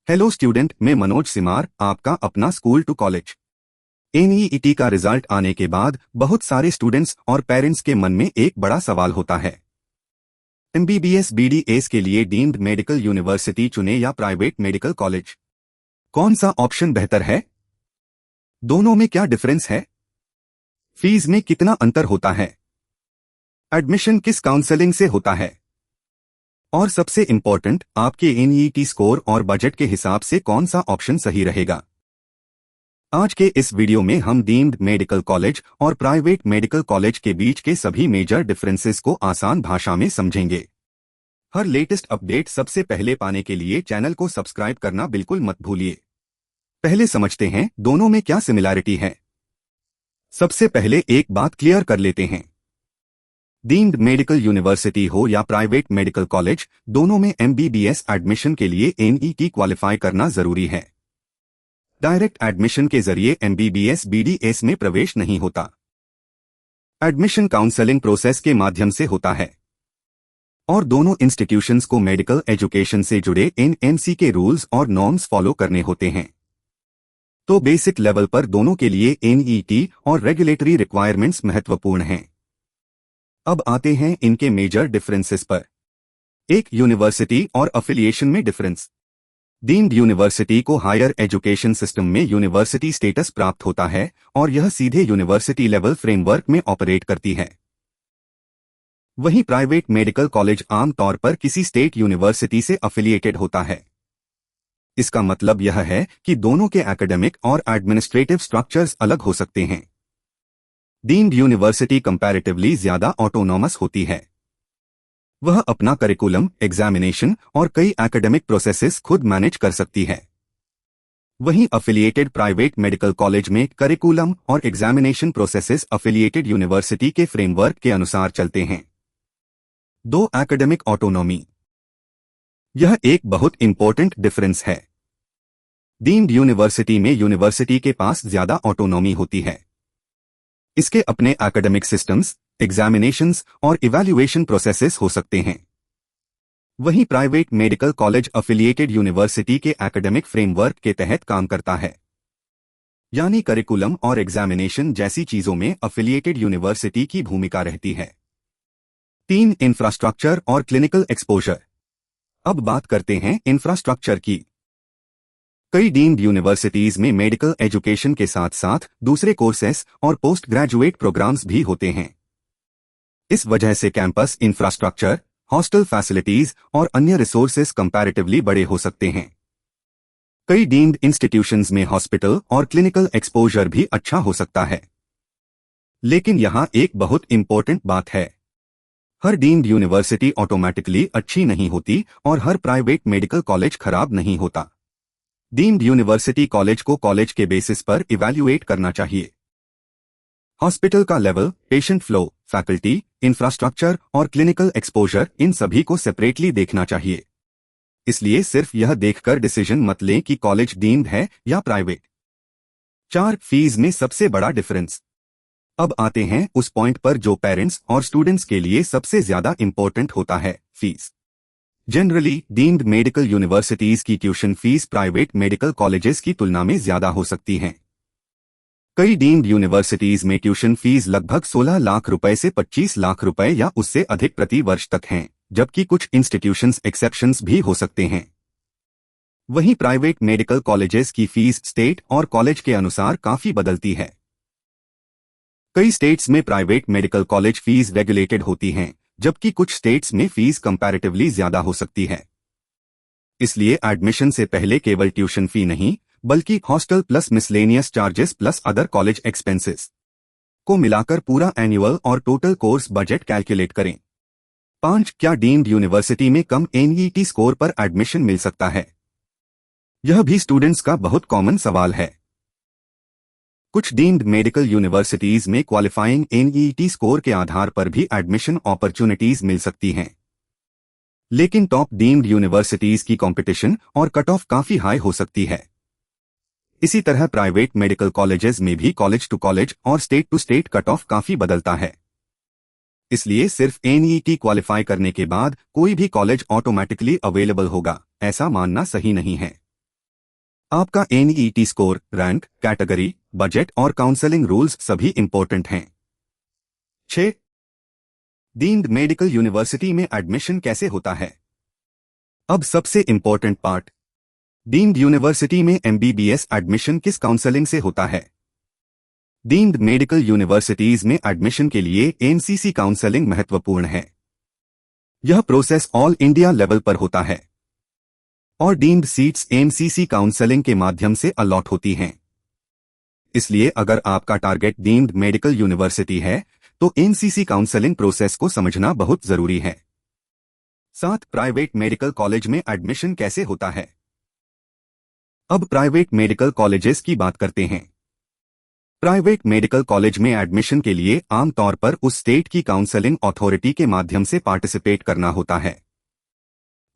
Hello student, मैं मनोज सिमार, आपका अपना स्कूल टू कॉलेज। एनईईटी का रिजल्ट आने के बाद बहुत सारे स्टूडेंट्स और पेरेंट्स के मन में एक बड़ा सवाल होता है। एमबीबीएस बीडीएस के लिए डीम्ड मेडिकल यूनिवर्सिटी चुने या प्राइवेट मेडिकल कॉलेज? कौन सा ऑप्शन बेहतर है? दोनों में क्या डिफरेंस है? फीस में कितना अंतर होता है? एडमिशन किस काउंसलिंग से होता है? और सबसे इम्पोर्टेंट, आपके एनईईटी स्कोर और बजट के हिसाब से कौन सा ऑप्शन सही रहेगा? आज के इस वीडियो में हम डीम्ड मेडिकल कॉलेज और प्राइवेट मेडिकल कॉलेज के बीच के सभी मेजर डिफरेंसेस को आसान भाषा में समझेंगे। हर लेटेस्ट अपडेट सबसे पहले पाने के लिए चैनल को सब्सक्राइब करना बिल्कुल मत भूलिए। पहले समझते हैं दोनों में क्या सिमिलैरिटी है। सबसे पहले एक बात क्लियर कर लेते हैं। डीम्ड मेडिकल यूनिवर्सिटी हो या प्राइवेट मेडिकल कॉलेज, दोनों में एमबीबीएस एडमिशन के लिए एनईईटी क्वालिफाई करना जरूरी है। डायरेक्ट एडमिशन के जरिए एमबीबीएस बीडीएस में प्रवेश नहीं होता। एडमिशन काउंसलिंग प्रोसेस के माध्यम से होता है और दोनों इंस्टीट्यूशंस को मेडिकल एजुकेशन से जुड़े एनएमसी के रूल्स और नॉर्म्स फॉलो करने होते हैं। तो बेसिक लेवल पर दोनों के लिए एनईईटी और रेगुलेटरी रिक्वायरमेंट्स महत्वपूर्ण हैं। अब आते हैं इनके मेजर डिफरेंसेस पर। एक, यूनिवर्सिटी और अफिलिएशन में डिफरेंस। डीम्ड यूनिवर्सिटी को हायर एजुकेशन सिस्टम में यूनिवर्सिटी स्टेटस प्राप्त होता है और यह सीधे यूनिवर्सिटी लेवल फ्रेमवर्क में ऑपरेट करती है। वहीं प्राइवेट मेडिकल कॉलेज आमतौर पर किसी स्टेट यूनिवर्सिटी से अफिलिएटेड होता है। इसका मतलब यह है कि दोनों के एकेडमिक और एडमिनिस्ट्रेटिव स्ट्रक्चर्स अलग हो सकते हैं। डीम्ड यूनिवर्सिटी कंपैरेटिवली ज्यादा ऑटोनॉमस होती है। वह अपना करिकुलम, एग्जामिनेशन और कई एकेडमिक प्रोसेसेस खुद मैनेज कर सकती है। वहीं अफिलिएटेड प्राइवेट मेडिकल कॉलेज में करिकुलम और एग्जामिनेशन प्रोसेसेस अफिलिएटेड यूनिवर्सिटी के फ्रेमवर्क के अनुसार चलते हैं। 2, एकेडमिक ऑटोनॉमी। यह एक बहुत इंपॉर्टेंट डिफरेंस है। डीम्ड यूनिवर्सिटी में यूनिवर्सिटी के पास ज्यादा ऑटोनॉमी होती है। इसके अपने एकेडमिक सिस्टम्स, एग्जामिनेशंस और इवैल्यूएशन प्रोसेसेस हो सकते हैं। वहीं private medical college affiliated university के एकेडमिक फ्रेमवर्क के तहत काम करता है, यानी करिकुलम और एग्जामिनेशन जैसी चीजों में अफिलिएटेड यूनिवर्सिटी की भूमिका रहती है। 3, इंफ्रास्ट्रक्चर और क्लिनिकल एक्सपोजर। अब बात करते हैं इंफ्रास्ट्रक्चर की। कई डीम्ड यूनिवर्सिटीज में मेडिकल एजुकेशन के साथ साथ दूसरे कोर्सेस और पोस्ट ग्रेजुएट प्रोग्राम्स भी होते हैं। इस वजह से कैंपस इंफ्रास्ट्रक्चर, हॉस्टल फैसिलिटीज और अन्य रिसोर्सेज कंपैरेटिवली बड़े हो सकते हैं। कई डीम्ड इंस्टीट्यूशंस में हॉस्पिटल और क्लिनिकल एक्सपोजर भी अच्छा हो सकता है। लेकिन यहां एक बहुत इंपॉर्टेंट बात है। हर डीम्ड यूनिवर्सिटी ऑटोमेटिकली अच्छी नहीं होती और हर प्राइवेट मेडिकल कॉलेज खराब नहीं होता। डीम्ड यूनिवर्सिटी कॉलेज को कॉलेज के बेसिस पर इवैल्यूएट करना चाहिए। हॉस्पिटल का level, patient flow, faculty, infrastructure और क्लिनिकल एक्सपोजर, इन सभी को सेपरेटली देखना चाहिए। इसलिए सिर्फ यह देखकर डिसीजन मत लें कि कॉलेज डीम्ड है या प्राइवेट। 4, फीस में सबसे बड़ा डिफरेंस। अब आते हैं उस पॉइंट पर जो पेरेंट्स और स्टूडेंट्स के लिए सबसे ज्यादा इंपॉर्टेंट होता है, fees. Generally deemed medical universities की tuition fees private medical colleges की तुलना में ज्यादा हो सकती है। कई डीम्ड यूनिवर्सिटीज में ट्यूशन फीस लगभग 16 लाख रुपए से 25 लाख रुपए या उससे अधिक प्रति वर्ष तक हैं, जबकि कुछ इंस्टीट्यूशंस एक्सेप्शंस भी हो सकते हैं। वहीं प्राइवेट मेडिकल कॉलेजेस की फीस स्टेट और कॉलेज के अनुसार काफी बदलती है। कई स्टेट्स में private medical college fees regulated होती हैं, जबकि कुछ स्टेट्स में फीस कंपैरेटिवली ज्यादा हो सकती है। इसलिए एडमिशन से पहले केवल ट्यूशन फी नहीं, बल्कि hostel plus miscellaneous charges plus other college expenses को मिलाकर पूरा एनुअल और टोटल कोर्स बजट कैलकुलेट करें। 5, क्या डीम्ड यूनिवर्सिटी में कम एनईईटी स्कोर पर एडमिशन मिल सकता है? यह भी स्टूडेंट्स का बहुत कॉमन सवाल है। कुछ डीम्ड मेडिकल यूनिवर्सिटीज में क्वालिफाइंग एनईईटी स्कोर के आधार पर भी एडमिशन अपॉर्चुनिटीज मिल सकती हैं। लेकिन टॉप डीम्ड यूनिवर्सिटीज की कंपटीशन और कट ऑफ काफी हाई हो सकती है। इसी तरह प्राइवेट मेडिकल कॉलेजेस में भी कॉलेज टू कॉलेज और state to state cut off काफी बदलता है। इसलिए सिर्फ एनईईटी क्वालिफाई करने के बाद कोई भी कॉलेज ऑटोमेटिकली अवेलेबल होगा, ऐसा मानना सही नहीं है। आपका NEET score, rank, category, budget और काउंसलिंग रूल्स सभी इंपॉर्टेंट हैं। 6. डीम्ड मेडिकल यूनिवर्सिटी में एडमिशन कैसे होता है? अब सबसे इंपॉर्टेंट पार्ट, डीम्ड यूनिवर्सिटी में एमबीबीएस एडमिशन किस काउंसलिंग से होता है? डीम्ड मेडिकल यूनिवर्सिटीज में एडमिशन के लिए एमसीसी काउंसलिंग महत्वपूर्ण है। यह प्रोसेस ऑल इंडिया लेवल पर होता है और डीम्ड सीट्स एमसीसी काउंसलिंग के माध्यम से अलॉट होती हैं। इसलिए अगर आपका टारगेट डीम्ड मेडिकल यूनिवर्सिटी है तो एमसीसी काउंसलिंग प्रोसेस को समझना बहुत जरूरी है। 7. प्राइवेट मेडिकल कॉलेज में एडमिशन कैसे होता है? अब प्राइवेट मेडिकल कॉलेजेस की बात करते हैं। प्राइवेट मेडिकल कॉलेज में एडमिशन के लिए आमतौर पर उस स्टेट की काउंसलिंग अथॉरिटी के माध्यम से पार्टिसिपेट करना होता है।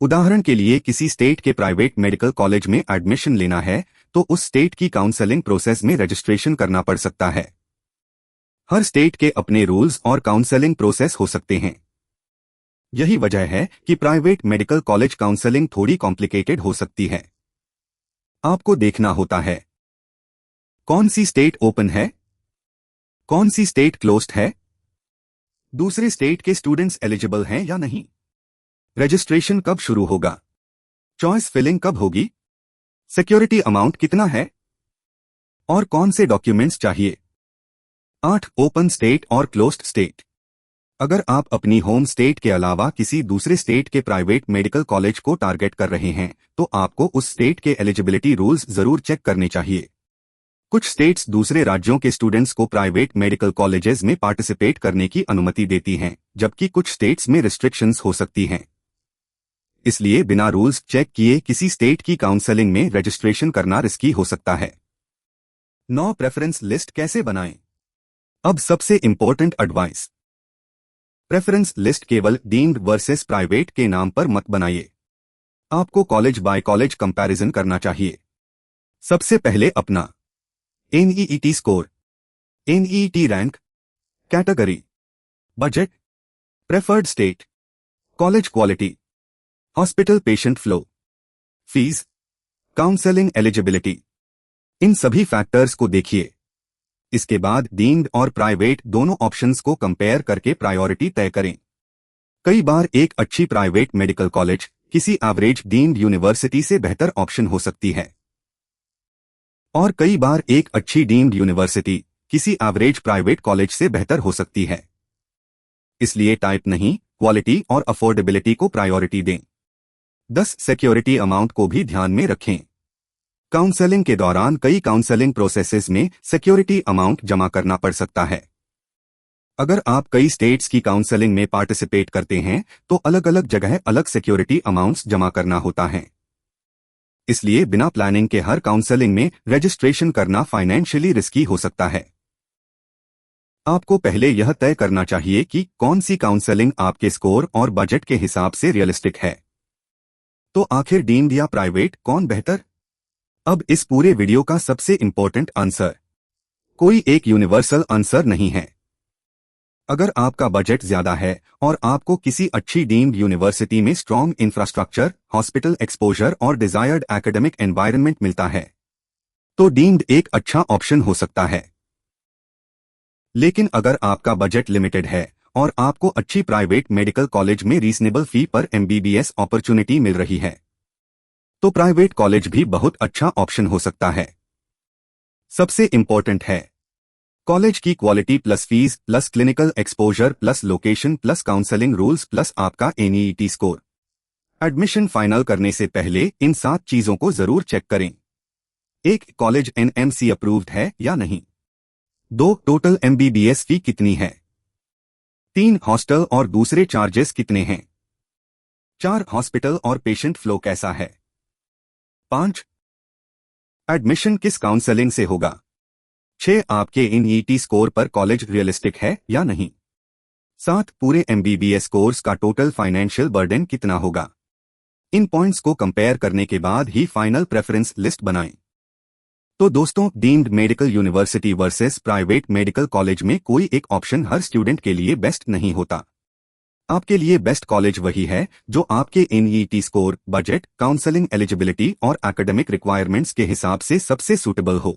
उदाहरण के लिए किसी स्टेट के प्राइवेट मेडिकल कॉलेज में एडमिशन लेना है तो उस स्टेट की काउंसलिंग प्रोसेस में रजिस्ट्रेशन करना पड़ सकता है। हर स्टेट के अपने रूल्स और काउंसलिंग प्रोसेस हो सकते हैं। यही वजह है कि प्राइवेट मेडिकल कॉलेज काउंसलिंग थोड़ी कॉम्प्लिकेटेड हो सकती है। आपको देखना होता है कौन सी स्टेट ओपन है, कौन सी स्टेट क्लोज्ड है, दूसरे स्टेट के स्टूडेंट्स एलिजिबल हैं या नहीं, रजिस्ट्रेशन कब शुरू होगा, चॉइस फिलिंग कब होगी, सिक्योरिटी अमाउंट कितना है और कौन से डॉक्यूमेंट्स चाहिए। 8. ओपन स्टेट और क्लोज्ड स्टेट। अगर आप अपनी होम स्टेट के अलावा किसी दूसरे स्टेट के प्राइवेट मेडिकल कॉलेज को टारगेट कर रहे हैं तो आपको उस स्टेट के एलिजिबिलिटी रूल्स जरूर चेक करने चाहिए। कुछ स्टेट्स दूसरे राज्यों के स्टूडेंट्स को प्राइवेट मेडिकल कॉलेजेस में पार्टिसिपेट करने की अनुमति देती हैं, जबकि कुछ स्टेट्स में रिस्ट्रिक्शंस हो सकती हैं। इसलिए बिना रूल्स चेक किए किसी स्टेट की काउंसलिंग में रजिस्ट्रेशन करना रिस्की हो सकता है। 9. प्रेफरेंस लिस्ट कैसे बनाएं? अब सबसे इंपॉर्टेंट एडवाइस, प्रेफरेंस लिस्ट केवल डीम्ड वर्सेस प्राइवेट के नाम पर मत बनाइए। आपको कॉलेज बाय कॉलेज कंपैरिजन करना चाहिए। सबसे पहले अपना NEET score, NEET rank, category, budget, preferred state, college quality, hospital patient flow, fees, counselling eligibility, इन सभी फैक्टर्स को देखिए। इसके बाद डीम्ड और प्राइवेट दोनों ऑप्शंस को कंपेयर करके प्रायोरिटी तय करें। कई बार एक अच्छी प्राइवेट मेडिकल कॉलेज किसी एवरेज डीम्ड यूनिवर्सिटी से बेहतर ऑप्शन हो सकती है और कई बार एक अच्छी डीम्ड यूनिवर्सिटी किसी एवरेज प्राइवेट कॉलेज से बेहतर हो सकती है। इसलिए टाइप नहीं, क्वालिटी और अफोर्डेबिलिटी को प्रायोरिटी दें। 10. सिक्योरिटी अमाउंट को भी ध्यान में रखें। काउंसलिंग के दौरान कई काउंसलिंग प्रोसेसेस में सिक्योरिटी अमाउंट जमा करना पड़ सकता है। अगर आप कई स्टेट्स की काउंसलिंग में पार्टिसिपेट करते हैं तो अलग अलग जगह अलग सिक्योरिटी अमाउंट्स जमा करना होता है। इसलिए बिना प्लानिंग के हर काउंसलिंग में रजिस्ट्रेशन करना फाइनेंशियली रिस्की हो सकता है। आपको पहले यह तय करना चाहिए कि कौन सी काउंसलिंग आपके स्कोर और बजट के हिसाब से रियलिस्टिक है। तो आखिर डीम्ड या प्राइवेट कौन बेहतर? अब इस पूरे वीडियो का सबसे इंपॉर्टेंट आंसर, कोई एक यूनिवर्सल आंसर नहीं है। अगर आपका बजट ज्यादा है और आपको किसी अच्छी डीम्ड यूनिवर्सिटी में स्ट्रॉन्ग इंफ्रास्ट्रक्चर, हॉस्पिटल एक्सपोजर और डिजायर्ड एकेडमिक एनवायरनमेंट मिलता है तो डीम्ड एक अच्छा ऑप्शन हो सकता है। लेकिन अगर आपका बजट लिमिटेड है और आपको अच्छी प्राइवेट मेडिकल कॉलेज में रीजनेबल फी पर एमबीबीएस अपॉर्चुनिटी मिल रही है तो प्राइवेट कॉलेज भी बहुत अच्छा ऑप्शन हो सकता है। सबसे इंपॉर्टेंट है कॉलेज की quality plus fees plus clinical exposure plus location plus counselling rules plus आपका एनईईटी स्कोर। एडमिशन फाइनल करने से पहले इन 7 चीजों को जरूर चेक करें। 1. कॉलेज एनएमसी अप्रूव्ड है या नहीं। 2. टोटल एमबीबीएस फी कितनी है। 3. हॉस्टल और दूसरे चार्जेस कितने हैं। 4. हॉस्पिटल और पेशेंट फ्लो कैसा है। 5. एडमिशन किस काउंसलिंग से होगा। 6. आपके एनईईटी स्कोर पर कॉलेज रियलिस्टिक है या नहीं। 7. पूरे एमबीबीएस कोर्स का टोटल फाइनेंशियल बर्डन कितना होगा। इन पॉइंट्स को कंपेयर करने के बाद ही फाइनल प्रेफरेंस लिस्ट बनाएं। तो दोस्तों, deemed medical university versus private medical college में कोई एक ऑप्शन हर स्टूडेंट के लिए बेस्ट नहीं होता। आपके लिए बेस्ट कॉलेज वही है जो आपके NEET score, budget, counselling eligibility और एकेडमिक रिक्वायरमेंट्स के हिसाब से सबसे सूटेबल हो।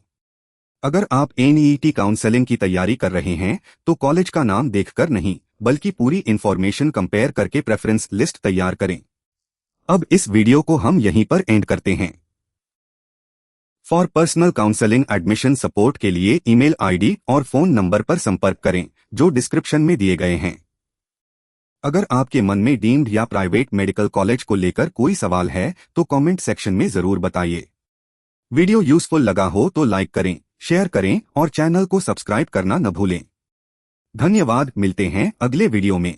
अगर आप एनईईटी काउंसलिंग की तैयारी कर रहे हैं तो कॉलेज का नाम देखकर नहीं बल्कि पूरी इंफॉर्मेशन कंपेयर करके प्रेफरेंस लिस्ट तैयार करें। अब इस वीडियो को हम यहीं पर एंड करते हैं। For personal counselling admission support के लिए ईमेल आईडी और फोन नंबर पर संपर्क करें जो डिस्क्रिप्शन में दिए गए हैं। अगर आपके मन में डीम्ड या प्राइवेट मेडिकल कॉलेज को लेकर कोई सवाल है तो कमेंट सेक्शन में जरूर बताइए। वीडियो यूजफुल लगा हो तो लाइक करें, शेयर करें और चैनल को सब्सक्राइब करना न भूलें। धन्यवाद, मिलते हैं अगले वीडियो में।